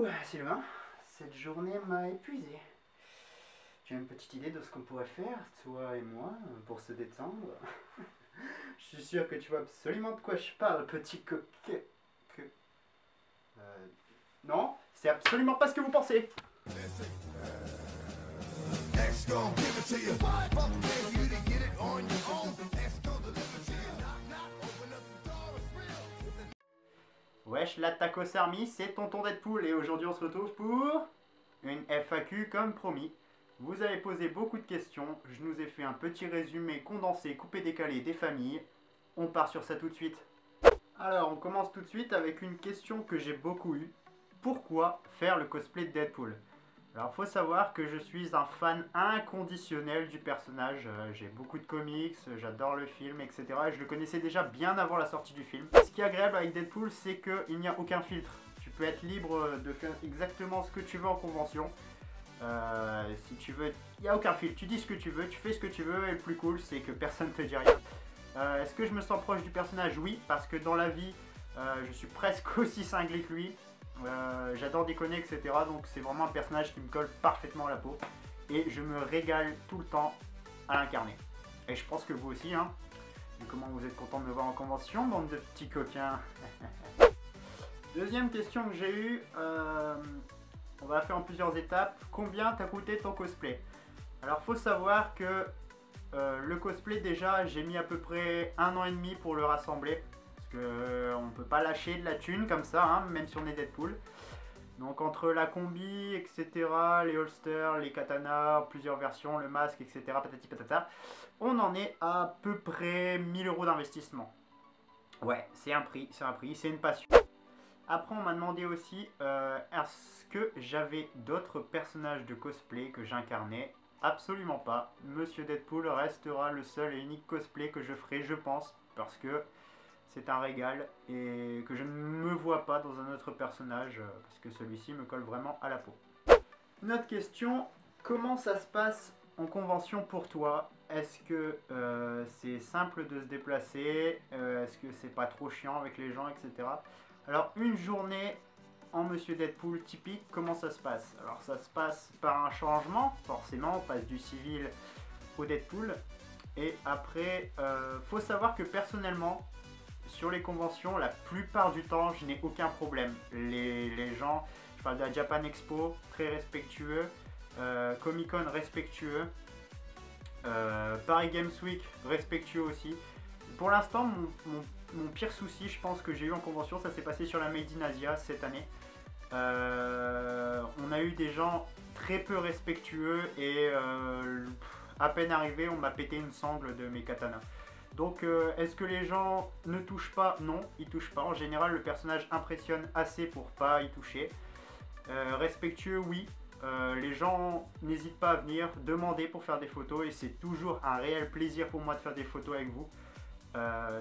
Ouh, Sylvain, cette journée m'a épuisé. Tu as une petite idée de ce qu'on pourrait faire, toi et moi, pour se détendre? Je suis sûr que tu vois absolument de quoi je parle, petit coquet. Que... Non, c'est absolument pas ce que vous pensez. Wesh, la Tacos Army, c'est Tonton Deadpool et aujourd'hui on se retrouve pour une FAQ comme promis. Vous avez posé beaucoup de questions, je nous ai fait un petit résumé condensé, coupé décalé des familles. On part sur ça tout de suite. Alors on commence tout de suite avec une question que j'ai beaucoup eue. Pourquoi faire le cosplay de Deadpool? Alors faut savoir que je suis un fan inconditionnel du personnage, j'ai beaucoup de comics, j'adore le film, etc. Et je le connaissais déjà bien avant la sortie du film. Ce qui est agréable avec Deadpool, c'est qu'il n'y a aucun filtre. Tu peux être libre de faire exactement ce que tu veux en convention. Si tu veux, il n'y a aucun filtre, tu dis ce que tu veux, tu fais ce que tu veux, et le plus cool c'est que personne ne te dit rien. Est-ce que je me sens proche du personnage? Oui, parce que dans la vie, je suis presque aussi cinglé que lui. J'adore déconner, etc. Donc c'est vraiment un personnage qui me colle parfaitement à la peau. Et je me régale tout le temps à l'incarner. Et je pense que vous aussi, hein. Et comment vous êtes content de me voir en convention, bande de petits coquins. Deuxième question que j'ai eue, on va la faire en plusieurs étapes. Combien t'a coûté ton cosplay? Alors faut savoir que le cosplay déjà, j'ai mis à peu près 1 an et demi pour le rassembler. On ne peut pas lâcher de la thune comme ça, hein, même si on est Deadpool. Donc entre la combi, etc., les holsters, les katanas, plusieurs versions, le masque, etc., patati patata, on en est à peu près 1000 € d'investissement. Ouais, c'est un prix, c'est une passion. Après on m'a demandé aussi, est-ce que j'avais d'autres personnages de cosplay que j'incarnais? Absolument pas. Monsieur Deadpool restera le seul et unique cosplay que je ferai, je pense, parce que c'est un régal et que je ne me vois pas dans un autre personnage parce que celui-ci me colle vraiment à la peau. Une autre question, comment ça se passe en convention pour toi? Est-ce que c'est simple de se déplacer? Est-ce que c'est pas trop chiant avec les gens, etc. Alors une journée en Monsieur Deadpool typique, comment ça se passe? Alors ça se passe par un changement, forcément on passe du civil au Deadpool. Et après, faut savoir que personnellement, sur les conventions, la plupart du temps, je n'ai aucun problème. Les gens, je parle de la Japan Expo, très respectueux, Comic Con respectueux, Paris Games Week respectueux aussi. Pour l'instant, mon pire souci, je pense que j'ai eu en convention, ça s'est passé sur la Made in Asia cette année. On a eu des gens très peu respectueux et à peine arrivé, on m'a pété une sangle de mes katanas. Donc est-ce que les gens ne touchent pas? Non, ils touchent pas. En général, le personnage impressionne assez pour pas y toucher. Respectueux, oui. Les gens n'hésitent pas à venir demander pour faire des photos et c'est toujours un réel plaisir pour moi de faire des photos avec vous.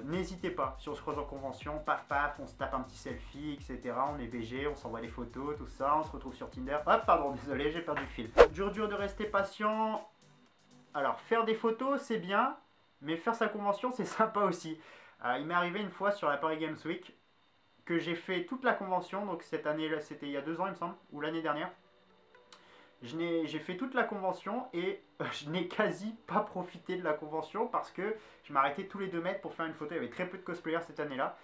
N'hésitez pas, si on se croise en convention, paf paf, on se tape un petit selfie, etc. On est BG, on s'envoie des photos, tout ça, on se retrouve sur Tinder. Hop, pardon, désolé, j'ai perdu le fil. Dur de rester patient. Alors, faire des photos, c'est bien. Mais faire sa convention, c'est sympa aussi. Il m'est arrivé une fois sur la Paris Games Week que j'ai fait toute la convention. Donc cette année-là, c'était il y a 2 ans, il me semble, ou l'année dernière. J'ai fait toute la convention et je n'ai quasi pas profité de la convention parce que je m'arrêtais tous les 2 mètres pour faire une photo. Il y avait très peu de cosplayers cette année-là.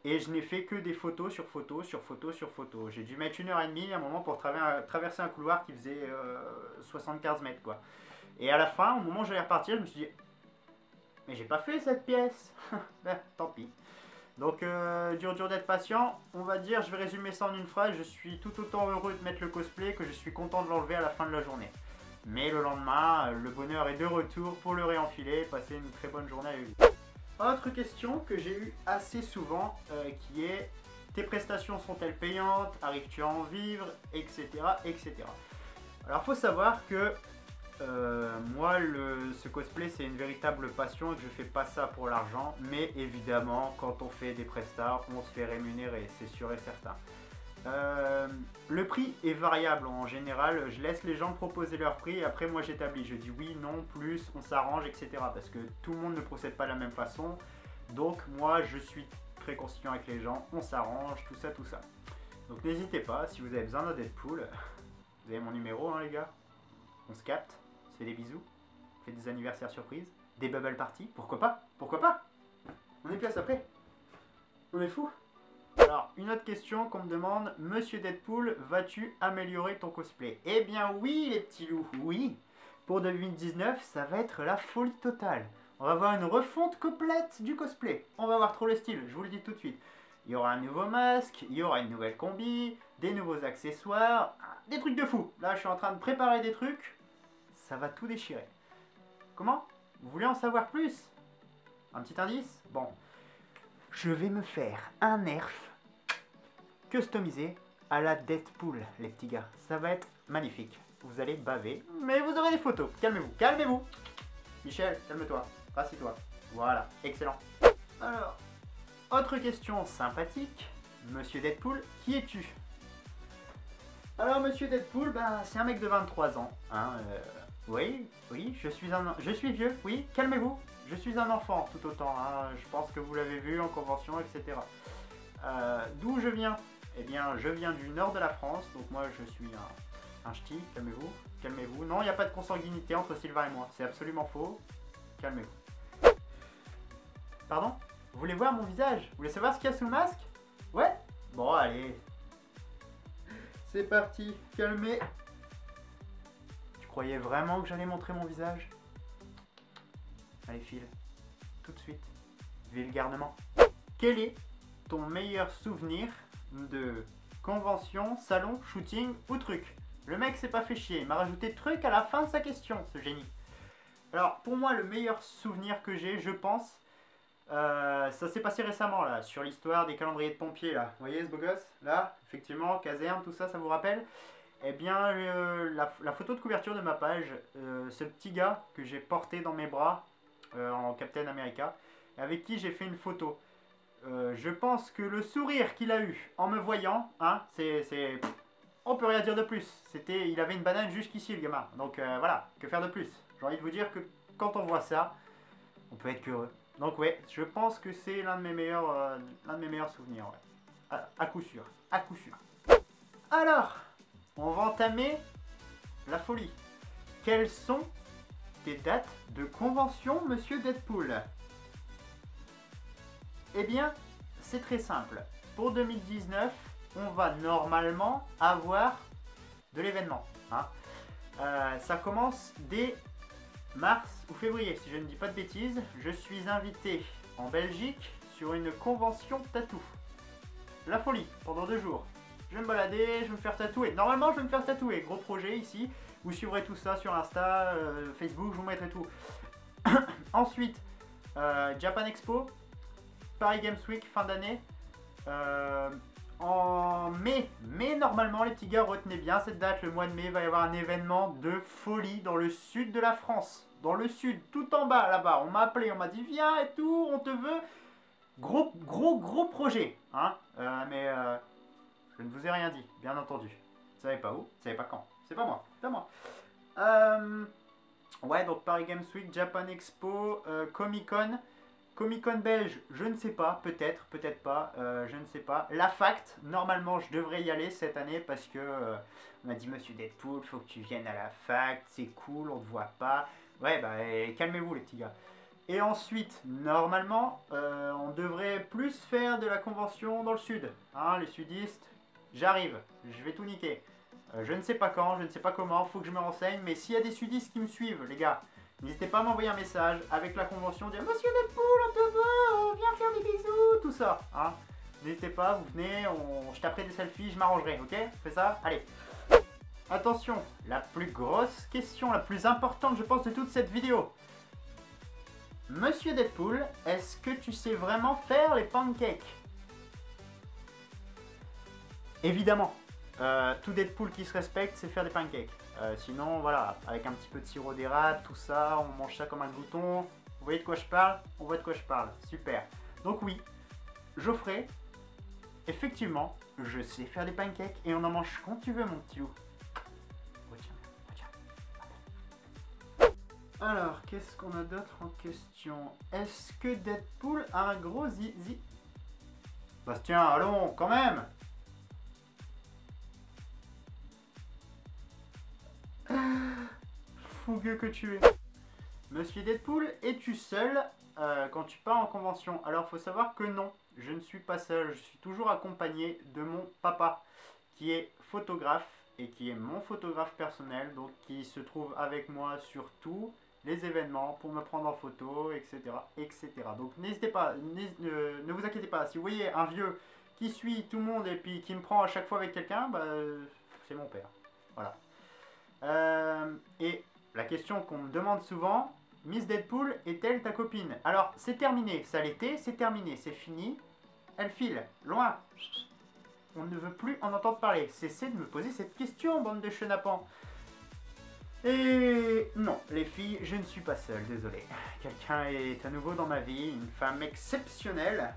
Et je n'ai fait que des photos sur photos sur photos sur photos. J'ai dû mettre 1h30 à un moment pour traverser un couloir qui faisait 75 mètres, quoi. Et à la fin, au moment où j'allais repartir, je me suis dit... Mais j'ai pas fait cette pièce. Ben, tant pis. Donc dur d'être patient. On va dire, je vais résumer ça en une phrase. Je suis tout autant heureux de mettre le cosplay que je suis content de l'enlever à la fin de la journée. Mais le lendemain, le bonheur est de retour pour le réenfiler. Passer une très bonne journée avec vous. Autre question que j'ai eue assez souvent qui est: tes prestations sont-elles payantes? Arrives-tu à en vivre? Etc. etc. Alors faut savoir que moi, ce cosplay, c'est une véritable passion et que je fais pas ça pour l'argent. Mais évidemment, quand on fait des prestats, on se fait rémunérer, c'est sûr et certain. Le prix est variable en général. Je laisse les gens proposer leur prix et après moi j'établis. Je dis oui, non, plus, on s'arrange, etc. Parce que tout le monde ne procède pas de la même façon. Donc moi, je suis très conciliant avec les gens, on s'arrange, tout ça, tout ça. Donc n'hésitez pas, si vous avez besoin d'un Deadpool, vous avez mon numéro, hein, les gars. On se capte, on se fait des bisous, on fait des anniversaires surprises, des bubble parties, pourquoi pas? Pourquoi pas? On est place après. On est fou. Alors, une autre question qu'on me demande, Monsieur Deadpool, vas-tu améliorer ton cosplay? Eh bien oui, les petits loups, oui. Pour 2019, ça va être la folie totale. On va avoir une refonte complète du cosplay. On va voir trop le style, je vous le dis tout de suite. Il y aura un nouveau masque, il y aura une nouvelle combi, des nouveaux accessoires, des trucs de fou. Là, je suis en train de préparer des trucs. Ça va tout déchirer. Comment? Vous voulez en savoir plus? Un petit indice? Bon. Je vais me faire un nerf customisé à la Deadpool, les petits gars. Ça va être magnifique. Vous allez baver, mais vous aurez des photos. Calmez-vous, calmez-vous. Michel, calme-toi. Rassis-toi. Voilà, excellent. Alors, autre question sympathique. Monsieur Deadpool, qui es-tu? Alors, Monsieur Deadpool, ben, c'est un mec de 23 ans. Hein, oui, je suis vieux, oui, calmez-vous. Je suis un enfant tout autant, hein. Je pense que vous l'avez vu en convention, etc. D'où je viens? Eh bien, je viens du nord de la France, donc moi je suis un ch'ti, calmez-vous, calmez-vous. Non, il n'y a pas de consanguinité entre Sylvain et moi, c'est absolument faux. Calmez-vous. Pardon? Vous voulez voir mon visage? Vous voulez savoir ce qu'il y a sous le masque? Ouais? Bon, allez. C'est parti, calmez. Tu croyais vraiment que j'allais montrer mon visage? Allez, file. Tout de suite. Vulgairement. Quel est ton meilleur souvenir de convention, salon, shooting ou truc? Le mec s'est pas fait chier. Il m'a rajouté truc à la fin de sa question, ce génie. Alors, pour moi, le meilleur souvenir que j'ai, je pense, ça s'est passé récemment, là, sur l'histoire des calendriers de pompiers, là. Vous voyez ce beau gosse? Là, effectivement, caserne, tout ça, ça vous rappelle? Eh bien, la photo de couverture de ma page, ce petit gars que j'ai porté dans mes bras, en Captain America, avec qui j'ai fait une photo. Je pense que le sourire qu'il a eu en me voyant, hein, on peut rien dire de plus. Il avait une banane jusqu'ici, le gamin. Donc voilà, que faire de plus? J'ai envie de vous dire que quand on voit ça, on peut être qu'heureux. Donc ouais, je pense que c'est l'un de mes meilleurs souvenirs. Ouais. À coup sûr, à coup sûr. Alors, on va entamer la folie. Quelles sont tes dates de convention, Monsieur Deadpool? Eh bien, c'est très simple. Pour 2019, on va normalement avoir de l'événement. Hein. Ça commence dès mars ou février, si je ne dis pas de bêtises. Je suis invité en Belgique sur une convention tatou. La folie, pendant 2 jours. Je vais me balader, je vais me faire tatouer. Normalement, je vais me faire tatouer. Gros projet ici. Vous suivrez tout ça sur Insta, Facebook, je vous mettrai tout. Ensuite, Japan Expo, Paris Games Week, fin d'année. En mai, normalement, les petits gars, retenez bien cette date. Le mois de mai, il va y avoir un événement de folie dans le sud de la France. Dans le sud, tout en bas, là-bas. On m'a appelé, on m'a dit, viens et tout, on te veut. Gros projet. Hein, mais je ne vous ai rien dit, bien entendu. Vous savez pas où, vous savez pas quand. C'est pas moi, c'est pas moi. Ouais, donc Paris Games Week, Japan Expo, Comic Con. Comic Con belge, je ne sais pas, peut-être pas, je ne sais pas. La Fact, normalement je devrais y aller cette année parce que on m'a dit Monsieur Deadpool, faut que tu viennes à la Fact, c'est cool, on te voit pas. Ouais, bah calmez-vous les petits gars. Et ensuite, normalement, on devrait plus faire de la convention dans le sud. Hein, les sudistes, j'arrive, je vais tout niquer. Je ne sais pas quand, je ne sais pas comment, faut que je me renseigne. Mais s'il y a des sudistes qui me suivent, les gars, n'hésitez pas à m'envoyer un message avec la convention, dire Monsieur Deadpool, on te veut, viens faire des bisous, tout ça. Hein. N'hésitez pas, vous venez, je taperai des selfies, je m'arrangerai, ok? Fais ça, allez. Attention, la plus grosse question, la plus importante, je pense, de toute cette vidéo. Monsieur Deadpool, est-ce que tu sais vraiment faire les pancakes? Évidemment. Tout Deadpool qui se respecte, c'est faire des pancakes. Sinon, voilà, avec un petit peu de sirop d'érable, tout ça, on mange ça comme un glouton. Vous voyez de quoi je parle? On voit de quoi je parle. Super. Donc oui, Geoffrey, effectivement, je sais faire des pancakes et on en mange quand tu veux, mon petit loup. Retiens. Alors, qu'est-ce qu'on a d'autre en question? Est-ce que Deadpool a un gros zizi? Bastien, allons, quand même! fougueux que tu es. Monsieur Deadpool, es-tu seul quand tu pars en convention? Alors, faut savoir que non, je ne suis pas seul. Je suis toujours accompagné de mon papa, qui est photographe et qui est mon photographe personnel, donc qui se trouve avec moi sur tous les événements pour me prendre en photo, etc. etc. Donc n'hésitez pas, ne vous inquiétez pas, si vous voyez un vieux qui suit tout le monde et puis qui me prend à chaque fois avec quelqu'un, bah, c'est mon père. Voilà. Et la question qu'on me demande souvent, Miss Deadpool est-elle ta copine? Alors c'est terminé, ça l'était, c'est terminé, c'est fini, elle file, loin. On ne veut plus en entendre parler. Cessez de me poser cette question, bande de chenapans. Et non, les filles, je ne suis pas seul, désolé. Quelqu'un est à nouveau dans ma vie, une femme exceptionnelle.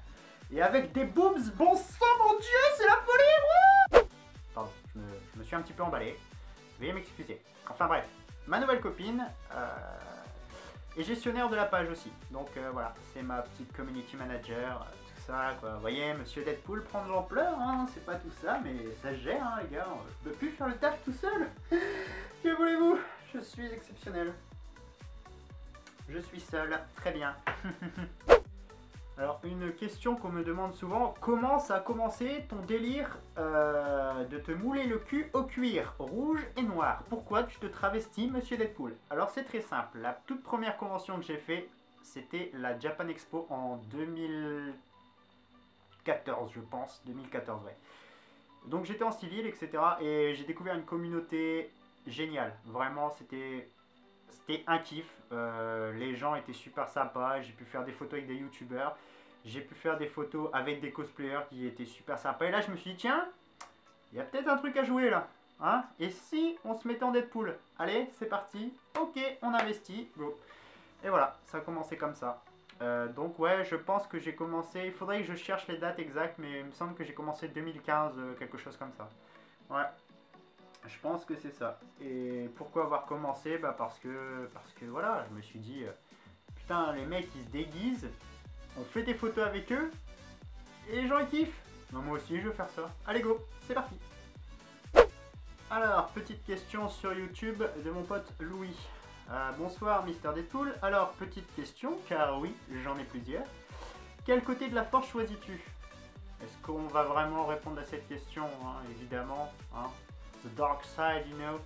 Et avec des boobs, bon sang, mon Dieu, c'est la folie. Pardon, je me suis un petit peu emballé. Veuillez m'excuser. Enfin bref, ma nouvelle copine est gestionnaire de la page aussi. Donc voilà, c'est ma petite community manager. Ça, quoi. Vous voyez, Monsieur Deadpool prend de l'ampleur, hein, c'est pas tout ça, mais ça se gère, hein, les gars. Je peux plus faire le taf tout seul. Que voulez-vous? Je suis exceptionnel. Je suis seul, très bien. Alors, une question qu'on me demande souvent, comment ça a commencé ton délire de te mouler le cul au cuir, rouge et noir? Pourquoi tu te travestis, Monsieur Deadpool? Alors, c'est très simple. La toute première convention que j'ai fait, c'était la Japan Expo en 2014, je pense. 2014, ouais. Donc, j'étais en civil, etc. Et j'ai découvert une communauté géniale. Vraiment, c'était un kiff. Les gens étaient super sympas. J'ai pu faire des photos avec des youtubeurs. J'ai pu faire des photos avec des cosplayers qui étaient super sympas. Et là, je me suis dit, tiens, il y a peut-être un truc à jouer là. Hein? Et si on se mettait en Deadpool? Allez, c'est parti. Ok, on investit. Go. Et voilà, ça a commencé comme ça. Donc ouais, je pense que j'ai commencé... Il faudrait que je cherche les dates exactes, mais il me semble que j'ai commencé 2015, quelque chose comme ça. Ouais. Je pense que c'est ça. Et pourquoi avoir commencé? Bah parce que voilà, je me suis dit, putain, les mecs ils se déguisent, on fait des photos avec eux, et les gens ils kiffent. Donc moi aussi je veux faire ça. Allez go, c'est parti. Alors, petite question sur YouTube de mon pote Louis. Bonsoir Mister Deadpool. Alors, petite question, car oui, j'en ai plusieurs. Quel côté de la force choisis-tu? Est-ce qu'on va vraiment répondre à cette question, hein, évidemment, hein? The dark side, you know.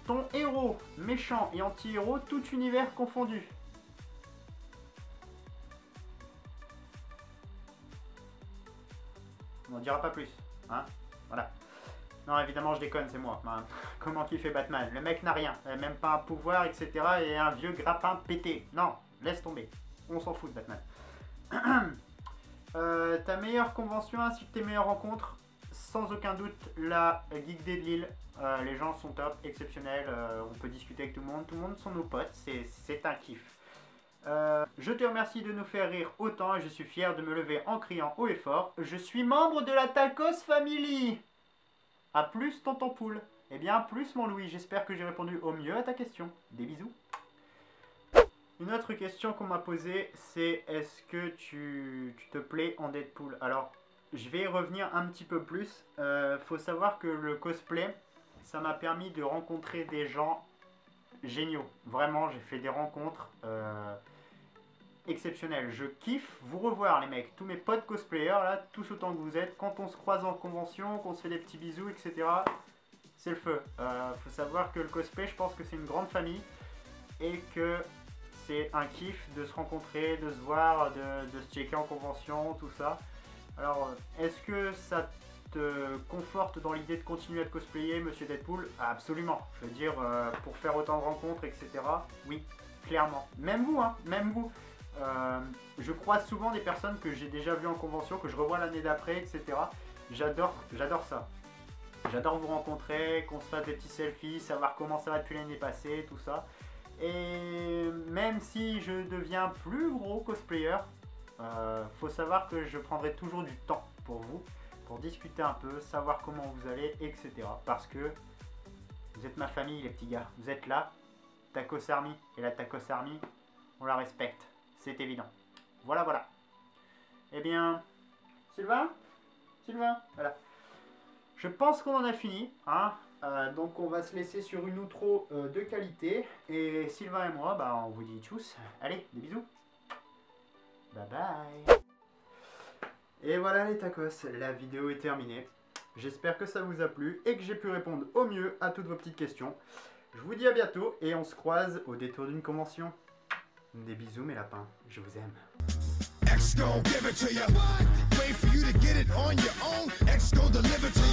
Ton héros, méchant et anti-héros, tout univers confondu. On n'en dira pas plus, hein. Voilà. Non, évidemment, je déconne, c'est moi. Hein. Comment kiffer Batman? Le mec n'a rien, même pas un pouvoir, etc. Et un vieux grappin pété. Non, laisse tomber. On s'en fout de Batman. Ta meilleure convention ainsi que tes meilleures rencontres? Sans aucun doute, la Geek Day de Lille. Les gens sont top, exceptionnels. On peut discuter avec tout le monde. Tout le monde sont nos potes. C'est un kiff. Je te remercie de nous faire rire autant et je suis fier de me lever en criant haut et fort. Je suis membre de la Tacos Family. A plus, tonton Poule. Eh bien, plus, mon Louis. J'espère que j'ai répondu au mieux à ta question. Des bisous. Une autre question qu'on m'a posée, c'est est-ce que tu te plais en Deadpool? Alors, je vais y revenir un petit peu plus. Faut savoir que le cosplay, ça m'a permis de rencontrer des gens géniaux. Vraiment, j'ai fait des rencontres exceptionnelles. Je kiffe vous revoir, les mecs. Tous mes potes cosplayers, là, tous autant que vous êtes. Quand on se croise en convention, qu'on se fait des petits bisous, etc., c'est le feu. Faut savoir que le cosplay, je pense que c'est une grande famille. Et que c'est un kiff de se rencontrer, de se voir, de se checker en convention, tout ça. Alors, est-ce que ça te conforte dans l'idée de continuer à te cosplayer, Monsieur Deadpool? Absolument. Je veux dire, pour faire autant de rencontres, etc. Oui, clairement. Même vous, hein, même vous. Je croise souvent des personnes que j'ai déjà vues en convention, que je revois l'année d'après, etc. J'adore ça. J'adore vous rencontrer, qu'on se fasse des petits selfies, savoir comment ça va depuis l'année passée, tout ça. Et même si je deviens plus gros cosplayer, faut savoir que je prendrai toujours du temps pour vous, pour discuter un peu, savoir comment vous allez, etc. Parce que vous êtes ma famille, les petits gars. Vous êtes là, Tacos Army. Et la Tacos Army, on la respecte. C'est évident. Voilà, voilà. Eh bien, Sylvain, voilà. Je pense qu'on en a fini. Hein. Donc on va se laisser sur une outro de qualité. Et Sylvain et moi, bah, on vous dit tchuss. Allez, des bisous. Bye bye. Et voilà les tacos, la vidéo est terminée. J'espère que ça vous a plu et que j'ai pu répondre au mieux à toutes vos petites questions. Je vous dis à bientôt et on se croise au détour d'une convention. Des bisous mes lapins, je vous aime. X gon' give it to ya. Wait for you to get it on your own. X gon' deliver to ya.